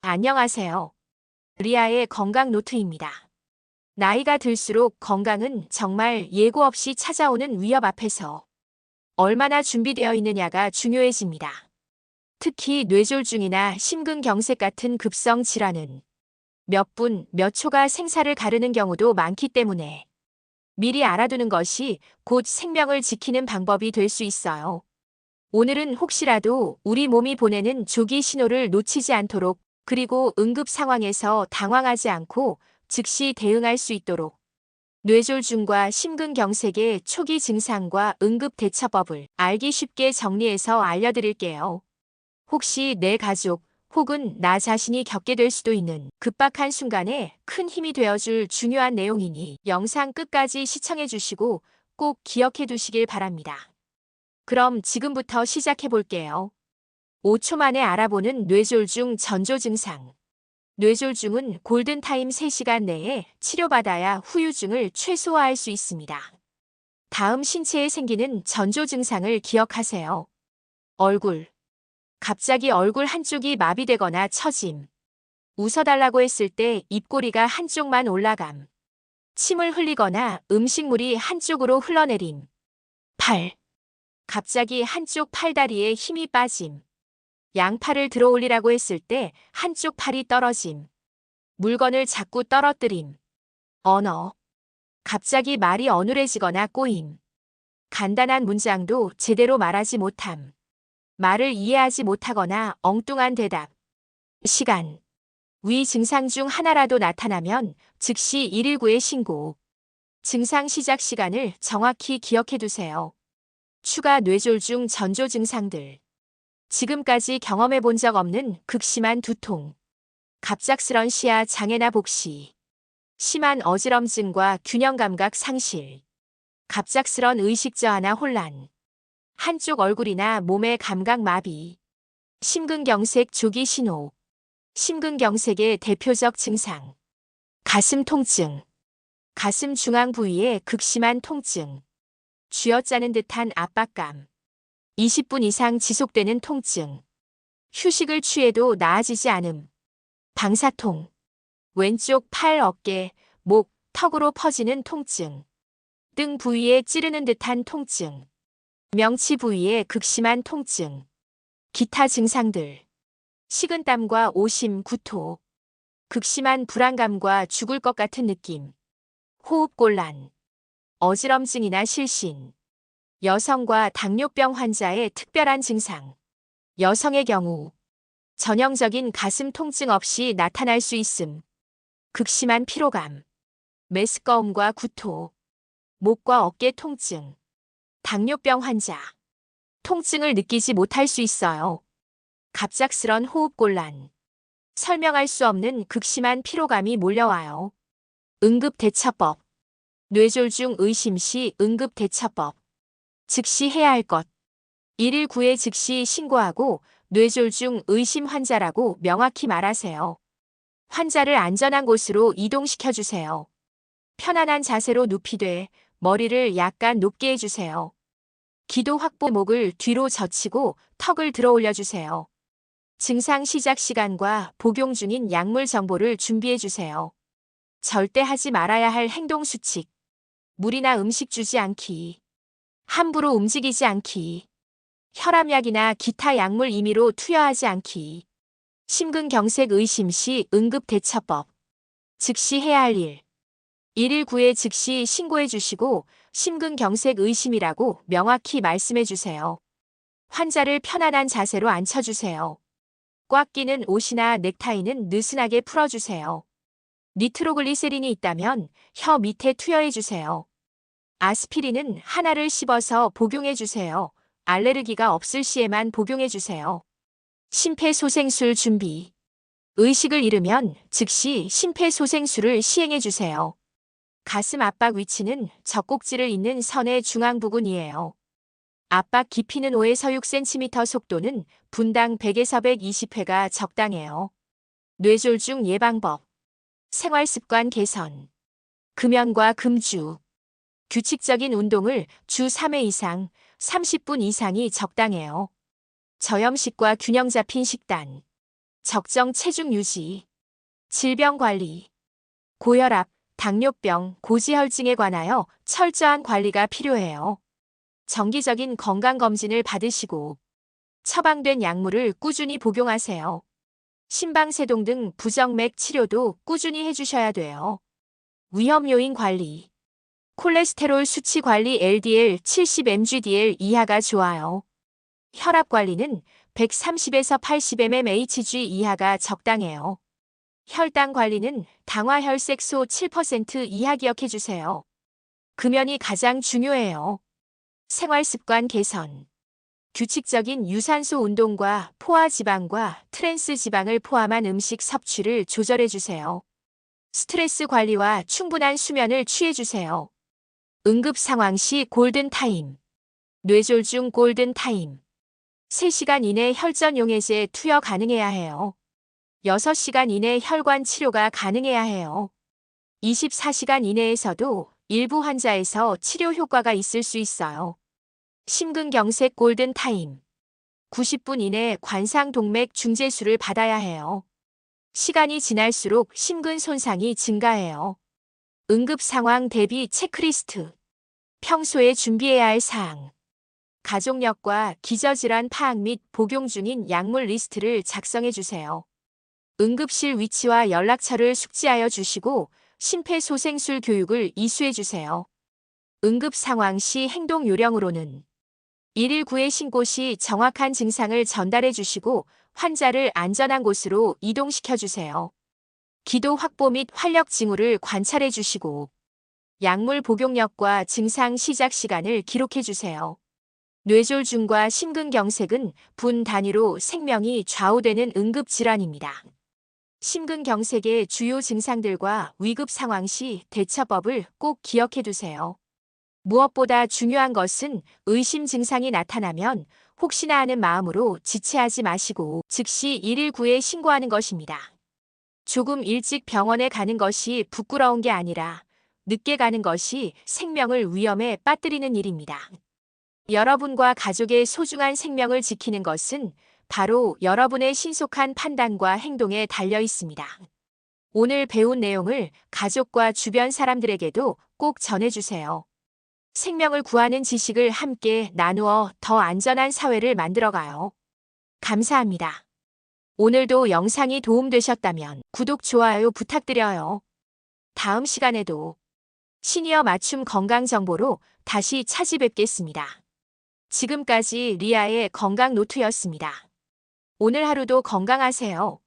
안녕하세요. 리아의 건강 노트입니다. 나이가 들수록 건강은 정말 예고 없이 찾아오는 위협 앞에서 얼마나 준비되어 있느냐가 중요해집니다. 특히 뇌졸중이나 심근경색 같은 급성 질환은 몇 분, 몇 초가 생사를 가르는 경우도 많기 때문에 미리 알아두는 것이 곧 생명을 지키는 방법이 될 수 있어요. 오늘은 혹시라도 우리 몸이 보내는 조기 신호를 놓치지 않도록, 그리고 응급 상황에서 당황하지 않고 즉시 대응할 수 있도록 뇌졸중과 심근경색의 초기 증상과 응급 대처법을 알기 쉽게 정리해서 알려드릴게요. 혹시 내 가족 혹은 나 자신이 겪게 될 수도 있는 급박한 순간에 큰 힘이 되어줄 중요한 내용이니 영상 끝까지 시청해 주시고 꼭 기억해 두시길 바랍니다. 그럼 지금부터 시작해 볼게요. 5초 만에 알아보는 뇌졸중 전조 증상. 뇌졸중은 골든타임 3시간 내에 치료받아야 후유증을 최소화할 수 있습니다. 다음 신체에 생기는 전조 증상을 기억하세요. 얼굴. 갑자기 얼굴 한쪽이 마비되거나 처짐. 웃어달라고 했을 때 입꼬리가 한쪽만 올라감. 침을 흘리거나 음식물이 한쪽으로 흘러내림. 팔. 갑자기 한쪽 팔다리에 힘이 빠짐. 양팔을 들어 올리라고 했을 때 한쪽 팔이 떨어짐. 물건을 자꾸 떨어뜨림. 언어. 갑자기 말이 어눌해지거나 꼬임. 간단한 문장도 제대로 말하지 못함. 말을 이해하지 못하거나 엉뚱한 대답. 시간. 위 증상 중 하나라도 나타나면 즉시 119에 신고. 증상 시작 시간을 정확히 기억해 두세요. 추가 뇌졸중 전조 증상들. 지금까지 경험해 본 적 없는 극심한 두통. 갑작스런 시야 장애나 복시. 심한 어지럼증과 균형감각 상실. 갑작스런 의식 저하나 혼란. 한쪽 얼굴이나 몸의 감각 마비. 심근경색 조기 신호. 심근경색의 대표적 증상. 가슴 통증. 가슴 중앙 부위의 극심한 통증. 쥐어짜는 듯한 압박감. 20분 이상 지속되는 통증. 휴식을 취해도 나아지지 않음. 방사통. 왼쪽 팔, 어깨, 목, 턱으로 퍼지는 통증. 등 부위에 찌르는 듯한 통증. 명치 부위의 극심한 통증. 기타 증상들. 식은땀과 오심, 구토. 극심한 불안감과 죽을 것 같은 느낌. 호흡곤란. 어지럼증이나 실신. 여성과 당뇨병 환자의 특별한 증상. 여성의 경우 전형적인 가슴 통증 없이 나타날 수 있음. 극심한 피로감. 메스꺼움과 구토. 목과 어깨 통증. 당뇨병 환자. 통증을 느끼지 못할 수 있어요. 갑작스런 호흡곤란. 설명할 수 없는 극심한 피로감이 몰려와요. 응급 대처법. 뇌졸중 의심 시 응급 대처법. 즉시 해야 할 것. 119에 즉시 신고하고 뇌졸중 의심 환자라고 명확히 말하세요. 환자를 안전한 곳으로 이동시켜 주세요. 편안한 자세로 눕히되 머리를 약간 높게 해주세요. 기도 확보, 목을 뒤로 젖히고 턱을 들어 올려주세요. 증상 시작 시간과 복용 중인 약물 정보를 준비해 주세요. 절대 하지 말아야 할 행동 수칙. 물이나 음식 주지 않기. 함부로 움직이지 않기. 혈압약이나 기타 약물 임의로 투여하지 않기. 심근경색 의심 시 응급 대처법. 즉시 해야 할 일. 119에 즉시 신고해 주시고 심근경색 의심이라고 명확히 말씀해 주세요. 환자를 편안한 자세로 앉혀주세요. 꽉 끼는 옷이나 넥타이는 느슨하게 풀어주세요. 니트로글리세린이 있다면 혀 밑에 투여해 주세요. 아스피린은 하나를 씹어서 복용해 주세요. 알레르기가 없을 시에만 복용해 주세요. 심폐소생술 준비. 의식을 잃으면 즉시 심폐소생술을 시행해 주세요. 가슴 압박 위치는 젖꼭지를 잇는 선의 중앙 부근이에요. 압박 깊이는 5에서 6cm, 속도는 분당 100에서 120회가 적당해요. 뇌졸중 예방법. 생활습관 개선. 금연과 금주. 규칙적인 운동을 주 3회 이상, 30분 이상이 적당해요. 저염식과 균형 잡힌 식단. 적정 체중 유지, 질병 관리, 고혈압, 당뇨병, 고지혈증에 관하여 철저한 관리가 필요해요. 정기적인 건강검진을 받으시고 처방된 약물을 꾸준히 복용하세요. 심방세동 등 부정맥 치료도 꾸준히 해주셔야 돼요. 위험 요인 관리, 콜레스테롤 수치 관리 LDL 70mg/dl 이하가 좋아요. 혈압 관리는 130에서 80 mmHg 이하가 적당해요. 혈당 관리는 당화 혈색소 7% 이하 기억해 주세요. 금연이 가장 중요해요. 생활습관 개선. 규칙적인 유산소 운동과 포화 지방과 트랜스 지방을 포함한 음식 섭취를 조절해 주세요. 스트레스 관리와 충분한 수면을 취해 주세요. 응급 상황 시 골든 타임. 뇌졸중 골든 타임. 3시간 이내 혈전 용해제 투여 가능해야 해요. 6시간 이내 혈관 치료가 가능해야 해요. 24시간 이내에서도 일부 환자에서 치료 효과가 있을 수 있어요. 심근경색 골든 타임. 90분 이내 관상동맥 중재수를 받아야 해요. 시간이 지날수록 심근 손상이 증가해요. 응급 상황 대비 체크리스트. 평소에 준비해야 할 사항. 가족력과 기저질환 파악 및 복용 중인 약물 리스트를 작성해 주세요. 응급실 위치와 연락처를 숙지하여 주시고 심폐소생술 교육을 이수해 주세요. 응급 상황 시 행동 요령으로는 119에 신고 시 정확한 증상을 전달해 주시고 환자를 안전한 곳으로 이동시켜 주세요. 기도 확보 및 활력 징후를 관찰해 주시고 약물 복용력과 증상 시작 시간을 기록해 주세요. 뇌졸중과 심근경색은 분 단위로 생명이 좌우되는 응급질환입니다. 심근경색의 주요 증상들과 위급 상황 시 대처법을 꼭 기억해 두세요. 무엇보다 중요한 것은 의심 증상이 나타나면 혹시나 하는 마음으로 지체하지 마시고 즉시 119에 신고하는 것입니다. 조금 일찍 병원에 가는 것이 부끄러운 게 아니라 늦게 가는 것이 생명을 위험에 빠뜨리는 일입니다. 여러분과 가족의 소중한 생명을 지키는 것은 바로 여러분의 신속한 판단과 행동에 달려 있습니다. 오늘 배운 내용을 가족과 주변 사람들에게도 꼭 전해주세요. 생명을 구하는 지식을 함께 나누어 더 안전한 사회를 만들어가요. 감사합니다. 오늘도 영상이 도움되셨다면 구독, 좋아요 부탁드려요. 다음 시간에도 시니어 맞춤 건강 정보로 다시 찾아뵙겠습니다. 지금까지 리아의 건강 노트였습니다. 오늘 하루도 건강하세요.